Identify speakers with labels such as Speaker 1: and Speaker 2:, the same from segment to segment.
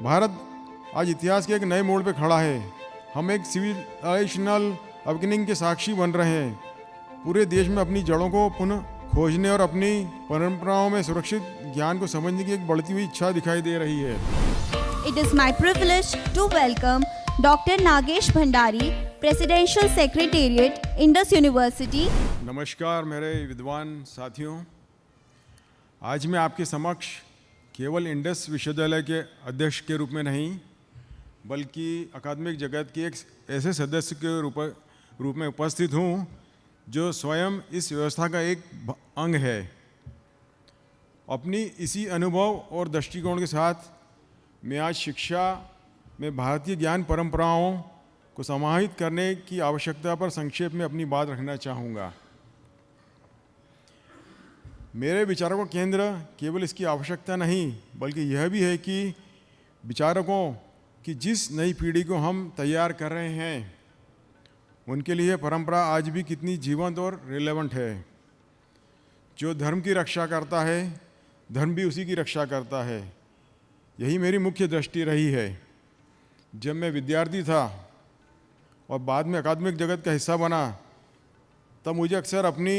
Speaker 1: भारत आज इतिहास के एक नए मोड़ पे खड़ा है। हम एक सिविलाइजेशनल अवेकनिंग के साक्षी बन रहे हैं। पूरे देश में अपनी जड़ों को पुनः खोजने और अपनी परंपराओं में सुरक्षित ज्ञान को समझने की एक बढ़ती हुई इच्छा दिखाई दे रही है।
Speaker 2: It is my privilege to welcome Dr. Nagesh Bhandari, Presidential Secretariat, Indus University.
Speaker 1: नमस्कार मेरे विद्वान साथियों, आज मैं आपके समक्ष केवल इंडस विश्वविद्यालय के अध्यक्ष के रूप में नहीं बल्कि अकादमिक जगत के एक ऐसे सदस्य के रूप में उपस्थित हूँ जो स्वयं इस व्यवस्था का एक अंग है। अपनी इसी अनुभव और दृष्टिकोण के साथ मैं आज शिक्षा में भारतीय ज्ञान परंपराओं को समाहित करने की आवश्यकता पर संक्षेप में अपनी बात रखना चाहूँगा। मेरे विचारों का केंद्र केवल इसकी आवश्यकता नहीं बल्कि यह भी है कि विचारकों की जिस नई पीढ़ी को हम तैयार कर रहे हैं उनके लिए परंपरा आज भी कितनी जीवंत और रिलेवेंट है। जो धर्म की रक्षा करता है, धर्म भी उसी की रक्षा करता है। यही मेरी मुख्य दृष्टि रही है। जब मैं विद्यार्थी था और बाद में अकादमिक जगत का हिस्सा बना, तब मुझे अक्सर अपनी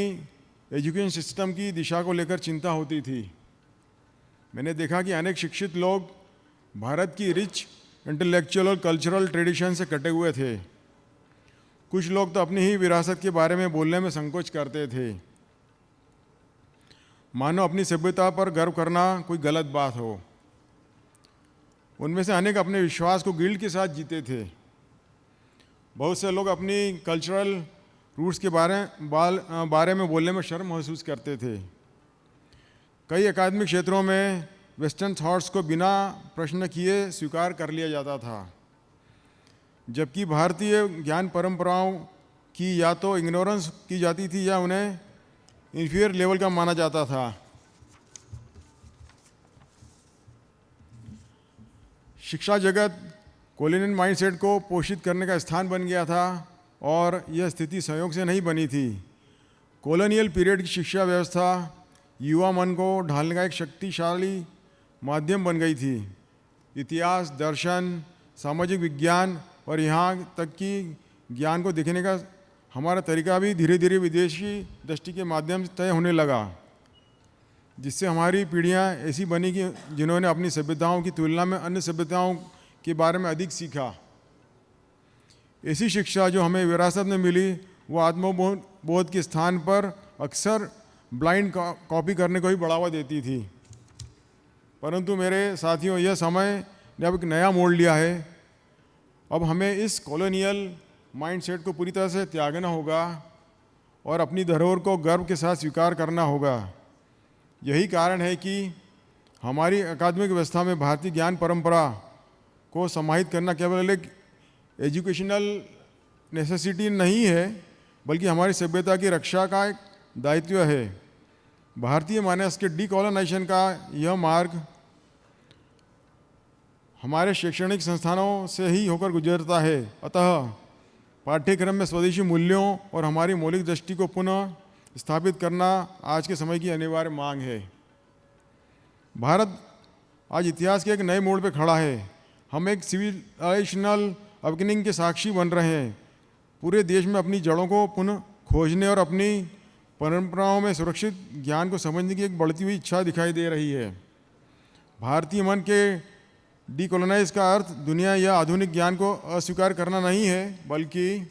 Speaker 1: एजुकेशन सिस्टम की दिशा को लेकर चिंता होती थी। मैंने देखा कि अनेक शिक्षित लोग भारत की रिच इंटेलेक्चुअल और कल्चरल ट्रेडिशन से कटे हुए थे। कुछ लोग तो अपनी ही विरासत के बारे में बोलने में संकोच करते थे, मानो अपनी सभ्यता पर गर्व करना कोई गलत बात हो। उनमें से अनेक अपने विश्वास को गिल्ड के साथ जीते थे। बहुत से लोग अपनी कल्चरल रूट्स के बारे में बोलने में शर्म महसूस करते थे। कई अकादमिक क्षेत्रों में वेस्टर्न थॉट्स को बिना प्रश्न किए स्वीकार कर लिया जाता था, जबकि भारतीय ज्ञान परंपराओं की या तो इग्नोरेंस की जाती थी या उन्हें इन्फीरियर लेवल का माना जाता था। शिक्षा जगत कॉलोनियल माइंडसेट को पोषित करने का स्थान बन गया था और यह स्थिति संयोग से नहीं बनी थी। कॉलोनियल पीरियड की शिक्षा व्यवस्था युवा मन को ढालने का एक शक्तिशाली माध्यम बन गई थी। इतिहास, दर्शन, सामाजिक विज्ञान और यहाँ तक कि ज्ञान को देखने का हमारा तरीका भी धीरे धीरे विदेशी दृष्टि के माध्यम से तय होने लगा, जिससे हमारी पीढ़ियाँ ऐसी बनी कि जिन्होंने अपनी सभ्यताओं की तुलना में अन्य सभ्यताओं के बारे में अधिक सीखा। ऐसी शिक्षा जो हमें विरासत में मिली वो आत्मबोध के स्थान पर अक्सर ब्लाइंड कॉपी करने को ही बढ़ावा देती थी। परंतु मेरे साथियों, यह समय ने अब एक नया मोड़ लिया है। अब हमें इस कॉलोनियल माइंडसेट को पूरी तरह से त्यागना होगा और अपनी धरोहर को गर्व के साथ स्वीकार करना होगा। यही कारण है कि हमारी अकादमिक व्यवस्था में भारतीय ज्ञान परंपरा को समाहित करना केवल एक एजुकेशनल नेसेसिटी नहीं है बल्कि हमारी सभ्यता की रक्षा का एक दायित्व है। भारतीय मानस के डीकॉलोनाइजेशन का यह मार्ग हमारे शैक्षणिक संस्थानों से ही होकर गुजरता है। अतः पाठ्यक्रम में स्वदेशी मूल्यों और हमारी मौलिक दृष्टि को पुनः स्थापित करना आज के समय की अनिवार्य मांग है। भारत आज इतिहास के एक नए मोड़ पे खड़ा है। हम एक सिविलाइजेशनल अवेकनिंग के साक्षी बन रहे हैं। पूरे देश में अपनी जड़ों को पुनः खोजने और अपनी परंपराओं में सुरक्षित ज्ञान को समझने की एक बढ़ती हुई इच्छा दिखाई दे रही है। भारतीय मन के डीकोलोनाइज का अर्थ दुनिया या आधुनिक ज्ञान को अस्वीकार करना नहीं है, बल्कि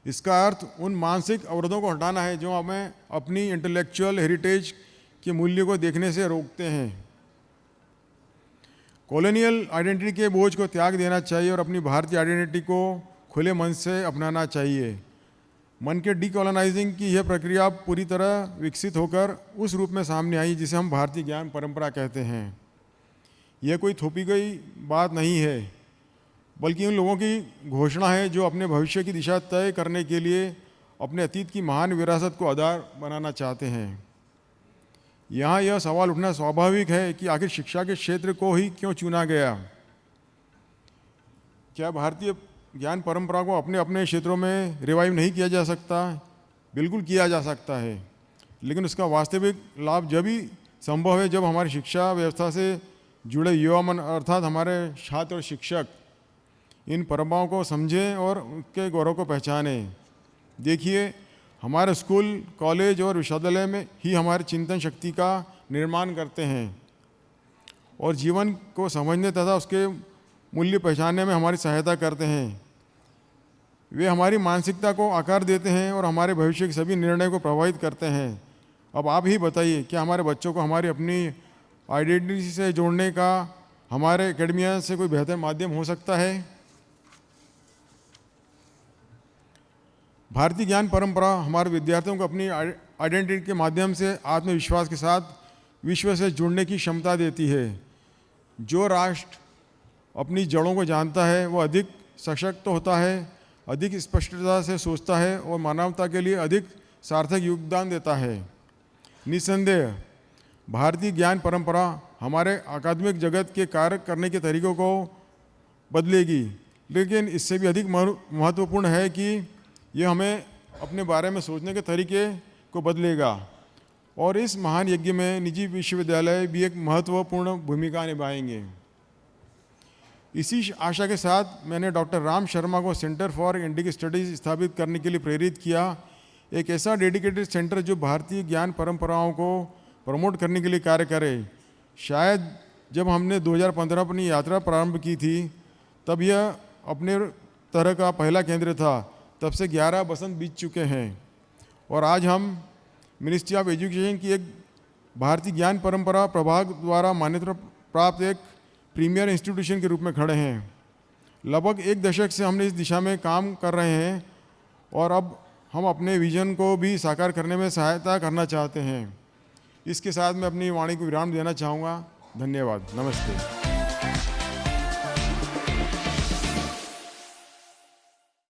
Speaker 1: इसका अर्थ उन मानसिक अवरोधों को हटाना है जो हमें अपनी इंटेलेक्चुअल हेरिटेज के मूल्य को देखने से रोकते हैं। कॉलोनियल आइडेंटिटी के बोझ को त्याग देना चाहिए और अपनी भारतीय आइडेंटिटी को खुले मन से अपनाना चाहिए। मन के डीकॉलोनाइजिंग की यह प्रक्रिया पूरी तरह विकसित होकर उस रूप में सामने आई जिसे हम भारतीय ज्ञान परंपरा कहते हैं। यह कोई थोपी गई बात नहीं है बल्कि उन लोगों की घोषणा है जो अपने भविष्य की दिशा तय करने के लिए अपने अतीत की महान विरासत को आधार बनाना चाहते हैं। यहाँ यह सवाल उठना स्वाभाविक है कि आखिर शिक्षा के क्षेत्र को ही क्यों चुना गया। क्या भारतीय ज्ञान परंपरा को अपने अपने क्षेत्रों में रिवाइव नहीं किया जा सकता? बिल्कुल किया जा सकता है, लेकिन उसका वास्तविक लाभ जब ही संभव है जब हमारी शिक्षा व्यवस्था से जुड़े युवा मन अर्थात हमारे छात्र और शिक्षक इन परंपराओं को समझें और उनके गौरव को पहचानें। देखिए, हमारे स्कूल, कॉलेज और विश्वविद्यालय में ही हमारी चिंतन शक्ति का निर्माण करते हैं और जीवन को समझने तथा उसके मूल्य पहचानने में हमारी सहायता करते हैं। वे हमारी मानसिकता को आकार देते हैं और हमारे भविष्य के सभी निर्णय को प्रभावित करते हैं। अब आप ही बताइए, क्या हमारे बच्चों को हमारी अपनी आइडेंटिटी से जोड़ने का हमारे एकेडमिया से कोई बेहतर माध्यम हो सकता है? भारतीय ज्ञान परंपरा हमारे विद्यार्थियों को अपनी आइडेंटिटी के माध्यम से आत्मविश्वास के साथ विश्व से जुड़ने की क्षमता देती है। जो राष्ट्र अपनी जड़ों को जानता है वो अधिक सशक्त होता है, अधिक स्पष्टता से सोचता है और मानवता के लिए अधिक सार्थक योगदान देता है। निस्संदेह भारतीय ज्ञान परंपरा हमारे अकादमिक जगत के कार्य करने के तरीकों को बदलेगी, लेकिन इससे भी अधिक महत्वपूर्ण है कि यह हमें अपने बारे में सोचने के तरीके को बदलेगा और इस महान यज्ञ में निजी विश्वविद्यालय भी एक महत्वपूर्ण भूमिका निभाएंगे। इसी आशा के साथ मैंने डॉक्टर राम शर्मा को सेंटर फॉर इंडियन स्टडीज़ स्थापित करने के लिए प्रेरित किया, एक ऐसा डेडिकेटेड सेंटर जो भारतीय ज्ञान परंपराओं को प्रमोट करने के लिए कार्य करे। शायद जब हमने 2015 अपनी यात्रा प्रारंभ की थी तब यह अपने तरह का पहला केंद्र था। तब से 11 बसंत बीत चुके हैं और आज हम मिनिस्ट्री ऑफ एजुकेशन की एक भारतीय ज्ञान परंपरा प्रभाग द्वारा मान्यता प्राप्त एक प्रीमियर इंस्टीट्यूशन के रूप में खड़े हैं। लगभग 1 दशक से हमने इस दिशा में काम कर रहे हैं और अब हम अपने विजन को भी साकार करने में सहायता करना चाहते हैं। इसके साथ मैं अपनी वाणी को विराम देना चाहूँगा। धन्यवाद। नमस्ते।